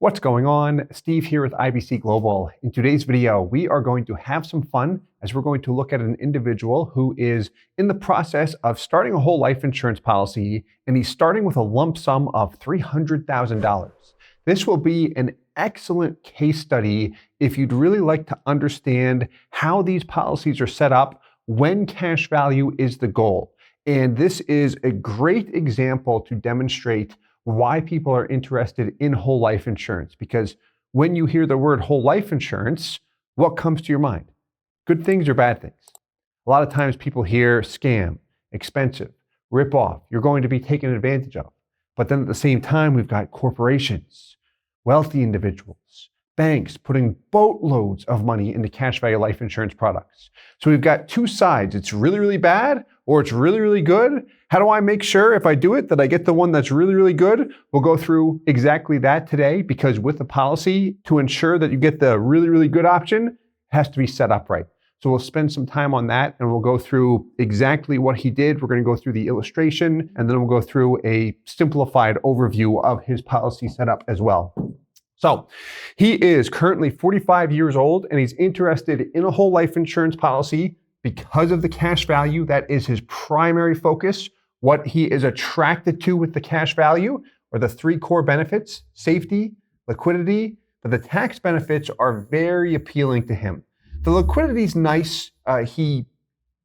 What's going on? Steve here with IBC Global. In today's video, we are going to have some fun as we're going to look at an individual who is in the process of starting a whole life insurance policy, and he's starting with a lump sum of $300,000. This will be an excellent case study if you'd really like to understand how these policies are set up when cash value is the goal. And this is a great example to demonstrate why people are interested in whole life insurance. Because when you hear the word whole life insurance, what comes to your mind? Good things or bad things? A lot of times people hear scam, expensive, rip off, you're going to be taken advantage of. But then at the same time, we've got corporations, wealthy individuals, banks putting boatloads of money into cash value life insurance products. So we've got two sides. It's really, really bad or it's really, really good. How do I make sure if I do it that I get the one that's really, really good? We'll go through exactly that today, because with the policy, to ensure that you get the really, really good option, it has to be set up right. So we'll spend some time on that and we'll go through exactly what he did. We're going to go through the illustration and then we'll go through a simplified overview of his policy setup as well. So he is currently 45 years old and he's interested in a whole life insurance policy because of the cash value. That is his primary focus. What he is attracted to with the cash value are the three core benefits: safety, liquidity, but the tax benefits are very appealing to him. The liquidity is nice. He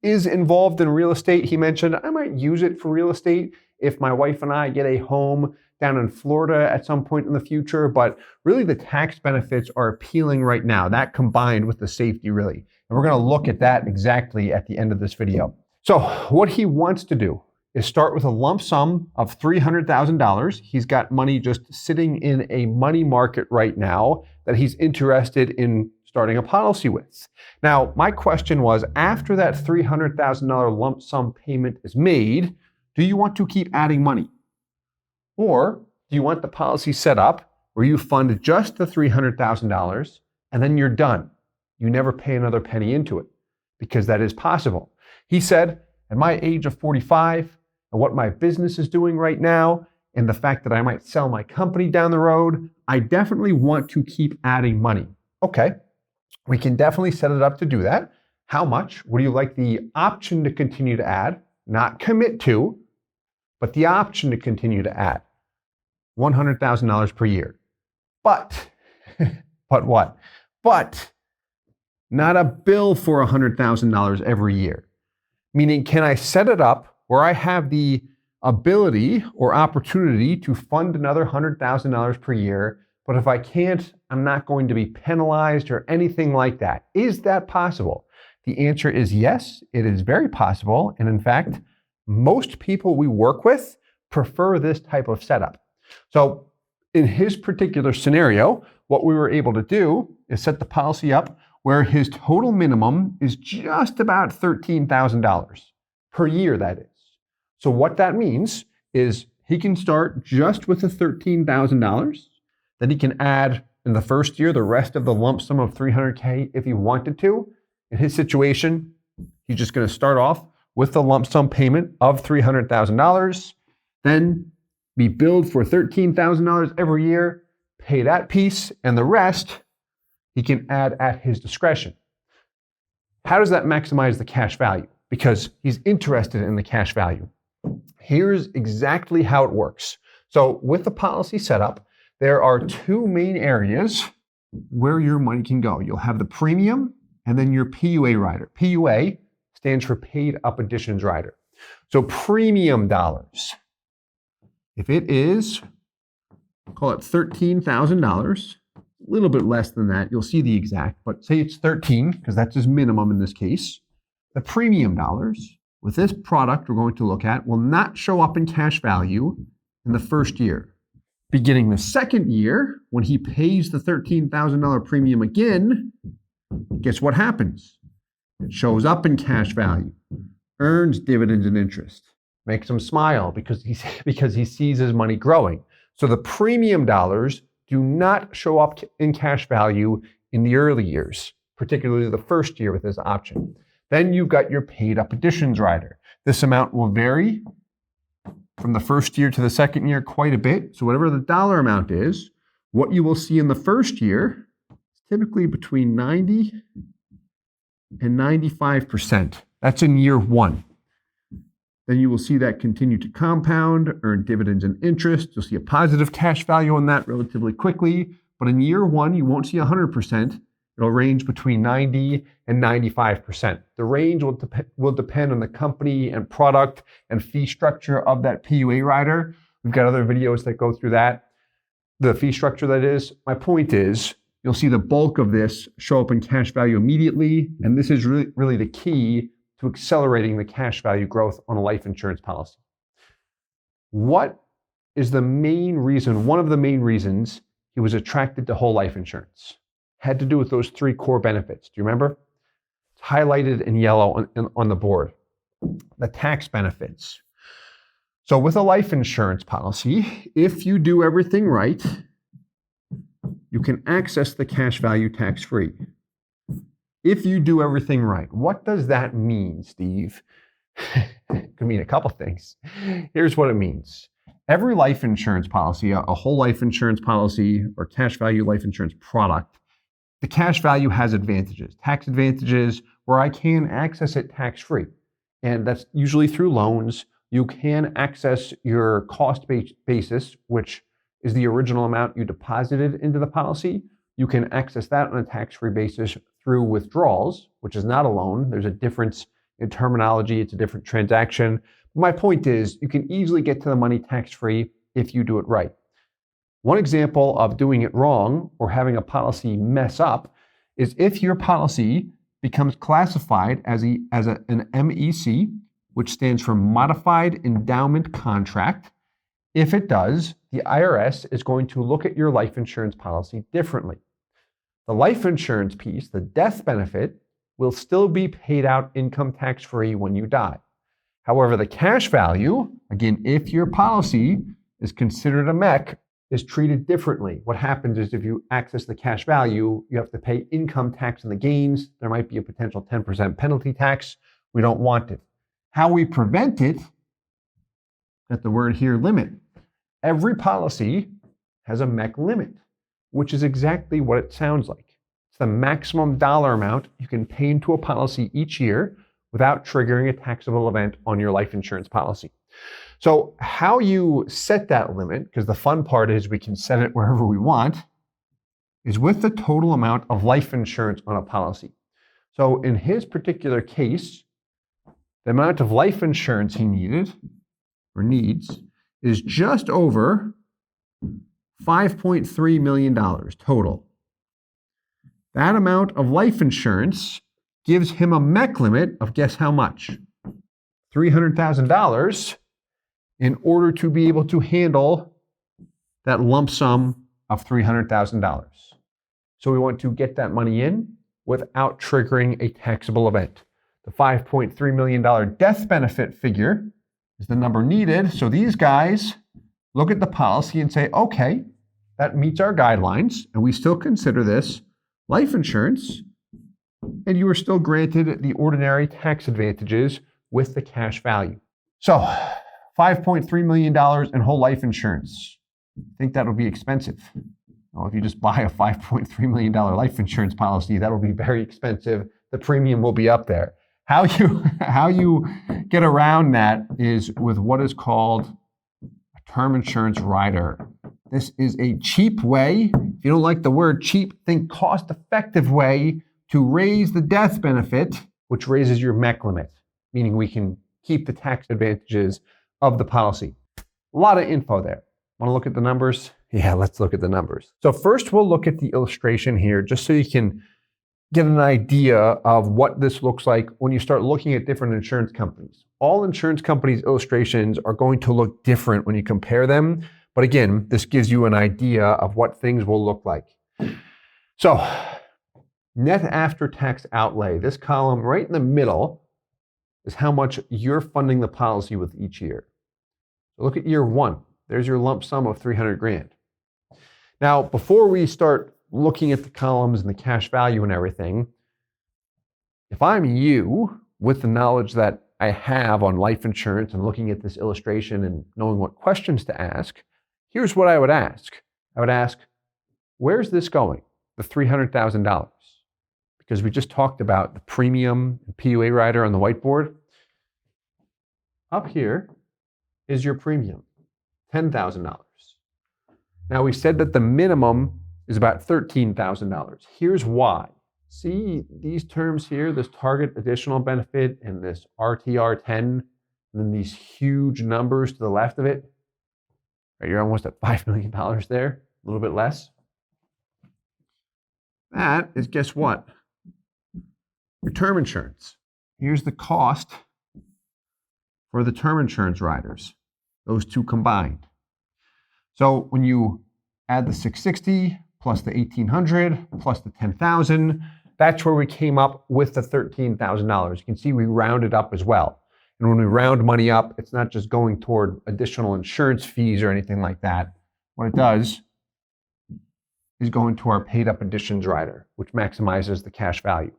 is involved in real estate. He mentioned, I might use it for real estate if my wife and I get a home down in Florida at some point in the future, but really the tax benefits are appealing right now. That combined with the safety, really. And we're going to look at that exactly at the end of this video. So what he wants to do is start with a lump sum of $300,000. He's got money just sitting in a money market right now that he's interested in starting a policy with. Now, my question was, after that $300,000 lump sum payment is made, do you want to keep adding money? Or do you want the policy set up where you fund just the $300,000 and then you're done? You never pay another penny into it, because that is possible. He said, at my age of 45 and what my business is doing right now and the fact that I might sell my company down the road, I definitely want to keep adding money. Okay, we can definitely set it up to do that. How much? Would you like the option to continue to add, not commit to, but the option to continue to add? $100,000 per year. But what? But not a bill for $100,000 every year. Meaning, can I set it up where I have the ability or opportunity to fund another $100,000 per year, but if I can't, I'm not going to be penalized or anything like that? Is that possible? The answer is yes, it is very possible. And in fact, most people we work with prefer this type of setup. So in his particular scenario, what we were able to do is set the policy up where his total minimum is just about $13,000 per year, that is. So what that means is he can start just with the $13,000. Then he can add in the first year the rest of the lump sum of $300K if he wanted to. In his situation, he's just going to start off with the lump sum payment of $300,000, then be billed for $13,000 every year, pay that piece, and the rest he can add at his discretion. How does that maximize the cash value? Because he's interested in the cash value. Here's exactly how it works. So with the policy setup, there are two main areas where your money can go. You'll have the premium and then your PUA rider. PUA stands for paid up additions rider. So premium dollars, if it is, call it $13,000, a little bit less than that, you'll see the exact, but say it's 13, because that's his minimum in this case. The premium dollars with this product we're going to look at will not show up in cash value in the first year. Beginning the second year, when he pays the $13,000 premium again, guess what happens? It shows up in cash value, earns dividends and interest, makes him smile because he sees his money growing. So the premium dollars do not show up in cash value in the early years, particularly the first year with this option. Then you've got your paid up additions rider. This amount will vary from the first year to the second year quite a bit. So whatever the dollar amount is, What you will see in the first year is typically between 90 and 95%. That's in year one. Then you will see that continue to compound, earn dividends and interest. You'll see a positive cash value on that relatively quickly. But in year one, you won't see 100%. It'll range between 90 and 95%. The range will depend on the company and product and fee structure of that PUA rider. We've got other videos that go through that, the fee structure that is. My point is, you'll see the bulk of this show up in cash value immediately. And this is really the key to accelerating the cash value growth on a life insurance policy. What is the main reason, one of the main reasons he was attracted to whole life insurance? Had to do with those three core benefits. Do you remember? It's highlighted in yellow on the board. The tax benefits. So with a life insurance policy, if you do everything right, you can access the cash value tax-free. If you do everything right. What does that mean, Steve? It could mean a couple things. Here's what it means. Every life insurance policy, a whole life insurance policy or cash value life insurance product, the cash value has advantages, tax advantages where I can access it tax-free. And that's usually through loans. You can access your cost basis, which is the original amount you deposited into the policy. You can access that on a tax-free basis through withdrawals, which is not a loan. There's a difference in terminology. It's a different transaction. My point is, you can easily get to the money tax-free if you do it right. One example of doing it wrong or having a policy mess up is if your policy becomes classified as an MEC, which stands for Modified Endowment Contract. If it does, the IRS is going to look at your life insurance policy differently. The life insurance piece, the death benefit, will still be paid out income tax-free when you die. However, the cash value, again, if your policy is considered a MEC, is treated differently. What happens is if you access the cash value, you have to pay income tax on the gains. There might be a potential 10% penalty tax. We don't want it. How we prevent it, at the word here, limit. Every policy has a MEC limit, which is exactly what it sounds like. It's the maximum dollar amount you can pay into a policy each year without triggering a taxable event on your life insurance policy. So how you set that limit, because the fun part is we can set it wherever we want, is with the total amount of life insurance on a policy. So in his particular case, the amount of life insurance he needs is just over $5.3 million total. That amount of life insurance gives him a MEC limit of guess how much? $300,000 in order to be able to handle that lump sum of $300,000. So we want to get that money in without triggering a taxable event. The $5.3 million death benefit figure is the number needed. So these guys look at the policy and say, okay, that meets our guidelines, and we still consider this life insurance, and you are still granted the ordinary tax advantages with the cash value. So $5.3 million in whole life insurance. I think that would be expensive. Well, if you just buy a $5.3 million life insurance policy, that will be very expensive. The premium will be up there. How you get around that is with what is called a term insurance rider. This is a cheap way, if you don't like the word cheap, think cost-effective way to raise the death benefit, which raises your MEC limit, meaning we can keep the tax advantages of the policy. A lot of info there. Want to look at the numbers? Yeah, let's look at the numbers. So first we'll look at the illustration here, just so you can get an idea of what this looks like when you start looking at different insurance companies. All insurance companies' illustrations are going to look different when you compare them. But again, this gives you an idea of what things will look like. So net after-tax outlay, this column right in the middle is how much you're funding the policy with each year. So look at year one. There's your lump sum of $300,000. Now, before we start looking at the columns and the cash value and everything, if I'm you, with the knowledge that I have on life insurance and looking at this illustration and knowing what questions to ask, here's what I would ask. I would ask, Where's this going? The $300,000. Because we just talked about the premium and PUA rider on the whiteboard. Up here is your premium, $10,000. Now we said that the minimum is about $13,000. Here's why. See these terms here, this target additional benefit and this RTR10, and then these huge numbers to the left of it. Right, you're almost at $5 million there, a little bit less. That is, guess what? Your term insurance. Here's the cost for the term insurance riders, those two combined. So when you add the 660 plus the 1,800 plus the 10,000, that's where we came up with the $13,000. You can see we rounded up as well. And when we round money up, it's not just going toward additional insurance fees or anything like that. What it does is go into our paid up additions rider, which maximizes the cash value.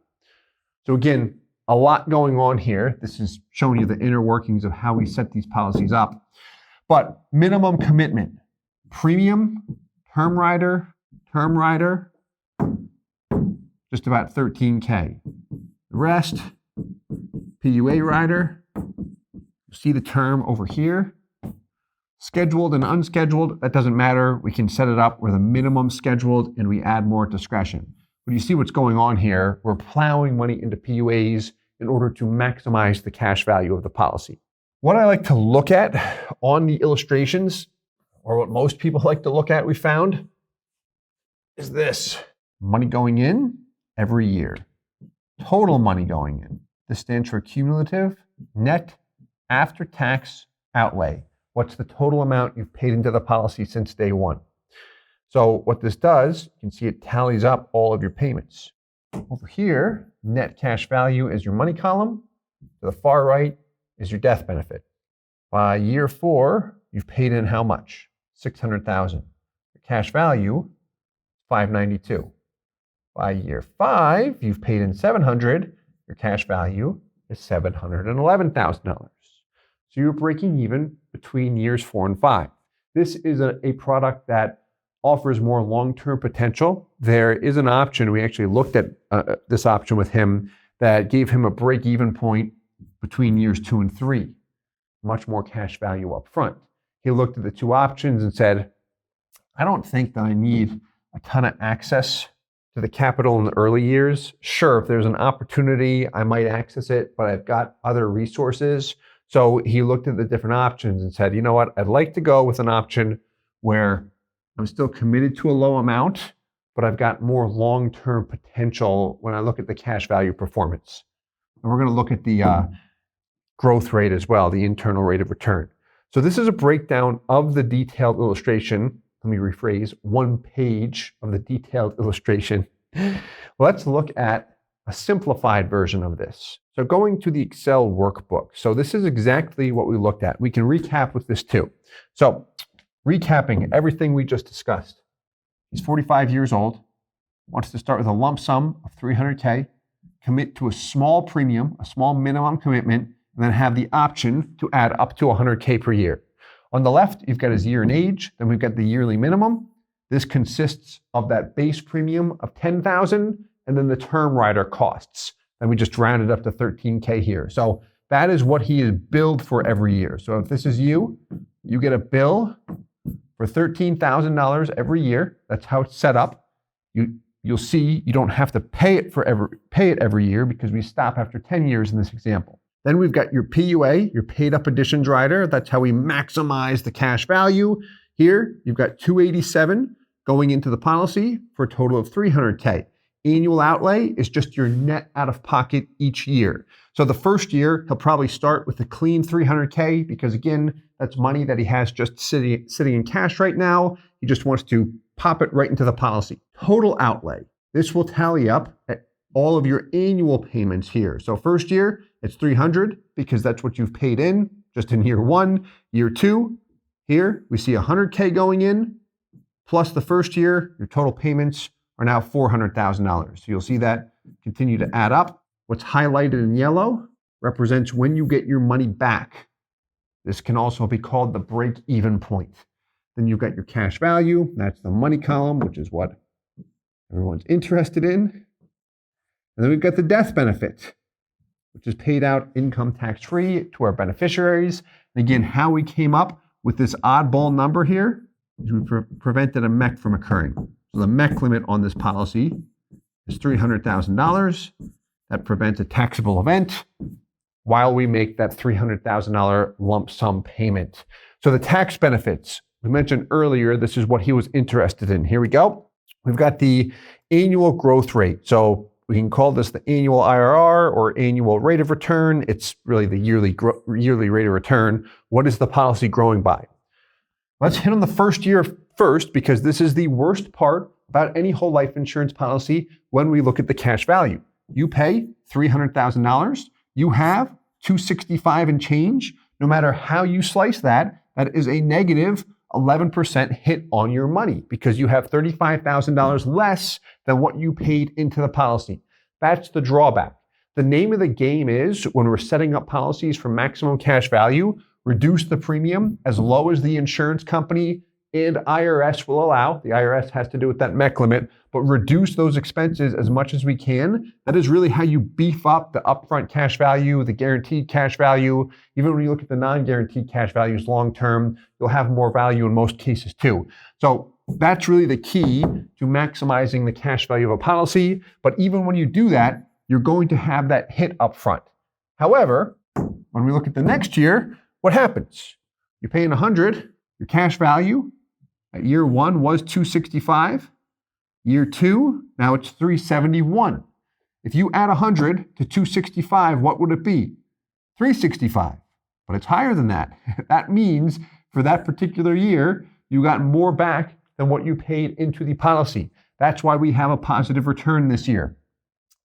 So again, a lot going on here. This is showing you the inner workings of how we set these policies up. But minimum commitment, premium, term rider, just about $13K. The rest, PUA rider, you see the term over here. Scheduled and unscheduled, that doesn't matter. We can set it up where the minimum scheduled and we add more discretion. But you see what's going on here. We're plowing money into PUAs in order to maximize the cash value of the policy. What I like to look at on the illustrations, or what most people like to look at, we found, is this. Money going in every year. Total money going in. This stands for cumulative net after tax outlay. What's the total amount you've paid into the policy since day one? So what this does, you can see it tallies up all of your payments. Over here, net cash value is your money column. To the far right is your death benefit. By year 4, you've paid in how much? $600,000. Your cash value, $592. By year 5, you've paid in $700. Your cash value is $711,000. So you're breaking even between years 4 and 5. This is a product that offers more long-term potential. There is an option, we actually looked at this option with him, that gave him a break-even point between years 2 and 3. Much more cash value up front. He looked at the two options and said, I don't think that I need a ton of access to the capital in the early years. Sure, if there's an opportunity, I might access it, but I've got other resources. So he looked at the different options and said, you know what, I'd like to go with an option where I'm still committed to a low amount, but I've got more long-term potential when I look at the cash value performance. And we're going to look at the growth rate as well, the internal rate of return. So this is a breakdown of the detailed illustration. Let me rephrase, one page of the detailed illustration. Let's look at a simplified version of this. So going to the Excel workbook. So this is exactly what we looked at. We can recap with this too. So recapping everything we just discussed. He's 45 years old, wants to start with a lump sum of $300K, commit to a small premium, a small minimum commitment, and then have the option to add up to $100K per year. On the left, you've got his year and age, then we've got the yearly minimum. This consists of that base premium of $10,000 and then the term rider costs. And we just rounded up to $13K here. So that is what he is billed for every year. So if this is you, you get a bill for $13,000 every year. That's how it's set up. You'll see you don't have to pay it every year because we stop after 10 years in this example. Then we've got your PUA, your paid up additions rider. That's how we maximize the cash value. Here, you've got $287 going into the policy for a total of $300K. Annual outlay is just your net out of pocket each year. So the first year, he'll probably start with a clean $300K because again, that's money that he has just sitting in cash right now. He just wants to pop it right into the policy. Total outlay. This will tally up at all of your annual payments here. So first year, it's $300 because that's what you've paid in just in year 1. Year 2, here we see $100K going in, plus the first year, your total payments are now $400,000. So you'll see that continue to add up. What's highlighted in yellow represents when you get your money back. This can also be called the break-even point. Then you've got your cash value. That's the money column, which is what everyone's interested in. And then we've got the death benefit, which is paid out income tax-free to our beneficiaries. And again, how we came up with this oddball number here is we prevented a MEC from occurring. So the MEC limit on this policy is $300,000. That prevents a taxable event while we make that $300,000 lump sum payment. So the tax benefits, we mentioned earlier, this is what he was interested in. Here we go. We've got the annual growth rate. So we can call this the annual IRR or annual rate of return. It's really the yearly rate of return. What is the policy growing by? Let's hit on the first year first, because this is the worst part about any whole life insurance policy when we look at the cash value. You pay $300,000. You have $265 and change. No matter how you slice that, that is a negative 11% hit on your money because you have $35,000 less than what you paid into the policy. That's the drawback. The name of the game is, when we're setting up policies for maximum cash value, reduce the premium as low as the insurance company and IRS will allow. The IRS has to do with that MEC limit, but reduce those expenses as much as we can. That is really how you beef up the upfront cash value, the guaranteed cash value. Even when you look at the non-guaranteed cash values long term, you'll have more value in most cases too. So that's really the key to maximizing the cash value of a policy. But even when you do that, you're going to have that hit upfront. However, when we look at the next year, what happens? You're paying $100, your cash value at year one was $265. Year two, now it's $371. If you add $100 to $265, what would it be? $365. But it's higher than that. That means for that particular year, you got more back than what you paid into the policy. That's why we have a positive return this year.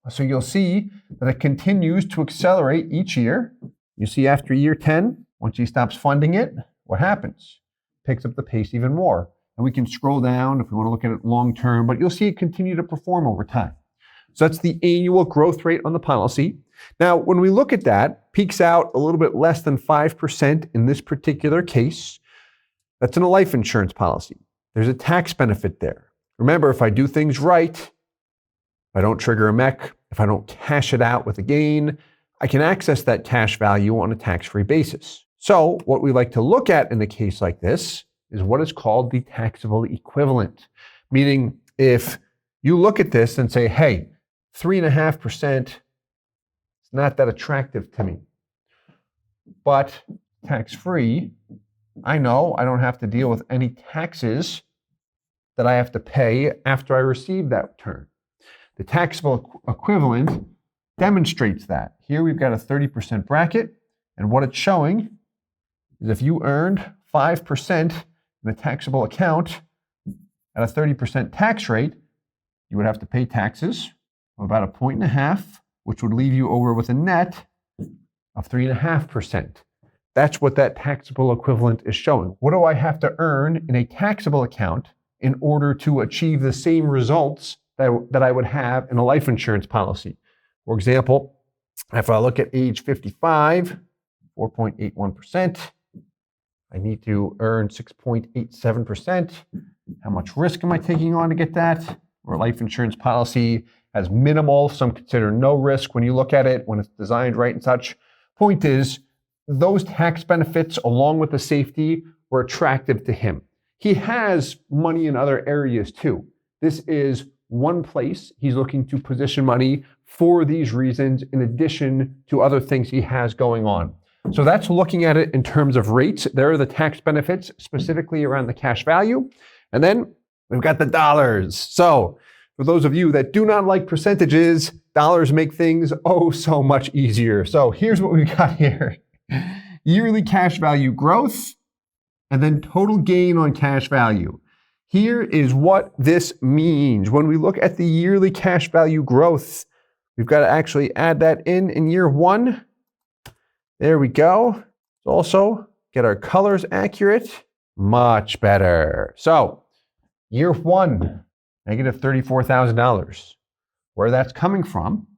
So you'll see that it continues to accelerate each year. You see after year 10, once he stops funding it, what happens? Picks up the pace even more. And we can scroll down if we want to look at it long term, but you'll see it continue to perform over time. So that's the annual growth rate on the policy. Now, when we look at that, peaks out a little bit less than 5% in this particular case. That's in a life insurance policy. There's a tax benefit there. Remember, if I do things right, if I don't trigger a MEC, if I don't cash it out with a gain, I can access that cash value on a tax-free basis. So what we like to look at in a case like this is what is called the taxable equivalent. Meaning, if you look at this and say, hey, 3.5% is not that attractive to me, but tax-free, I know I don't have to deal with any taxes that I have to pay after I receive that return. The taxable equivalent demonstrates that. Here we've got a 30% bracket, and what it's showing is if you earned 5% in a taxable account at a 30% tax rate, you would have to pay taxes of about 1.5 points, which would leave you over with a net of 3.5%. That's what that taxable equivalent is showing. What do I have to earn in a taxable account in order to achieve the same results that I would have in a life insurance policy? For example, if I look at age 55, 4.81%, I need to earn 6.87%. How much risk am I taking on to get that? Or a life insurance policy has minimal, some consider no risk when you look at it, when it's designed right and such. Point is, those tax benefits along with the safety were attractive to him. He has money in other areas too. This is one place he's looking to position money for these reasons in addition to other things he has going on. So that's looking at it in terms of rates. There are the tax benefits specifically around the cash value. And then we've got the dollars. So for those of you that do not like percentages, dollars make things oh so much easier. So here's what we've got here. Yearly cash value growth, and then total gain on cash value. Here is what this means. When we look at the yearly cash value growth, we've got to actually add that in year one. There we go. Also, get our colors accurate. Much better. So, year one, negative $34,000. Where that's coming from,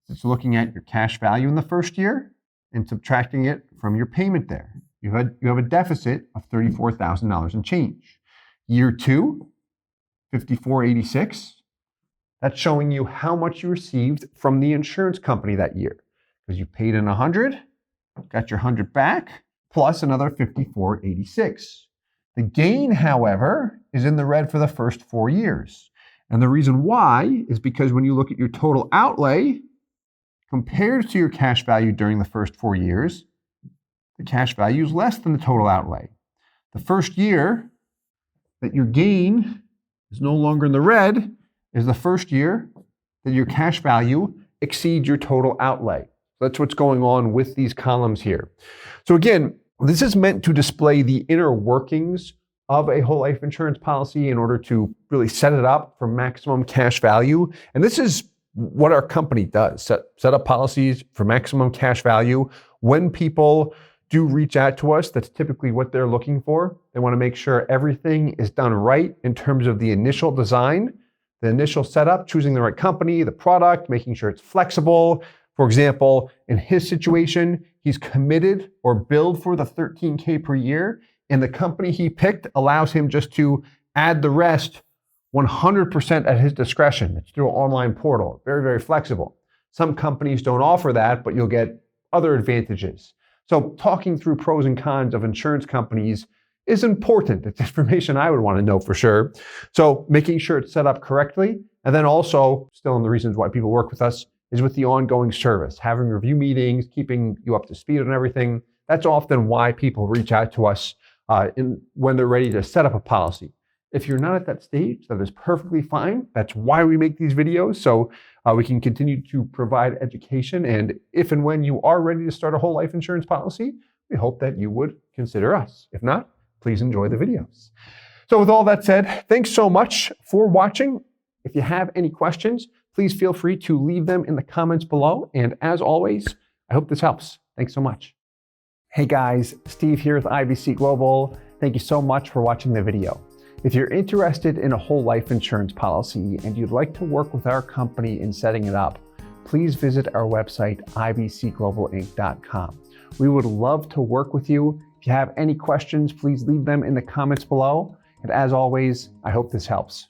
it's looking at your cash value in the first year and subtracting it from your payment there. You have a deficit of $34,000 and change. Year two, $54,86. That's showing you how much you received from the insurance company that year. Because you paid in 100, got your 100 back, plus another 54.86. The gain, however, is in the red for the first 4 years. And the reason why is because when you look at your total outlay compared to your cash value during the first 4 years, the cash value is less than the total outlay. The first year that your gain is no longer in the red is the first year that your cash value exceeds your total outlay. That's what's going on with these columns here. So again, this is meant to display the inner workings of a whole life insurance policy in order to really set it up for maximum cash value. And this is what our company does, set up policies for maximum cash value. When people do reach out to us, that's typically what they're looking for. They want to make sure everything is done right in terms of the initial design, the initial setup, choosing the right company, the product, making sure it's flexible. For example, in his situation, he's committed or billed for the $13K per year, and the company he picked allows him just to add the rest 100% at his discretion. It's through an online portal, very, very flexible. Some companies don't offer that, but you'll get other advantages. So talking through pros and cons of insurance companies is important. It's information I would want to know for sure. So making sure it's set up correctly, and then also, still in the reasons why people work with us, is with the ongoing service, having review meetings, keeping you up to speed on everything. That's often why people reach out to us when they're ready to set up a policy. If you're not at that stage, that is perfectly fine. That's why we make these videos, so we can continue to provide education. And if and when you are ready to start a whole life insurance policy, we hope that you would consider us. If not, please enjoy the videos. So with all that said, thanks so much for watching. If you have any questions, please feel free to leave them in the comments below. And as always, I hope this helps. Thanks so much. Hey guys, Steve here with IBC Global. Thank you so much for watching the video. If you're interested in a whole life insurance policy and you'd like to work with our company in setting it up, please visit our website, ibcglobalinc.com. We would love to work with you. If you have any questions, please leave them in the comments below. And as always, I hope this helps.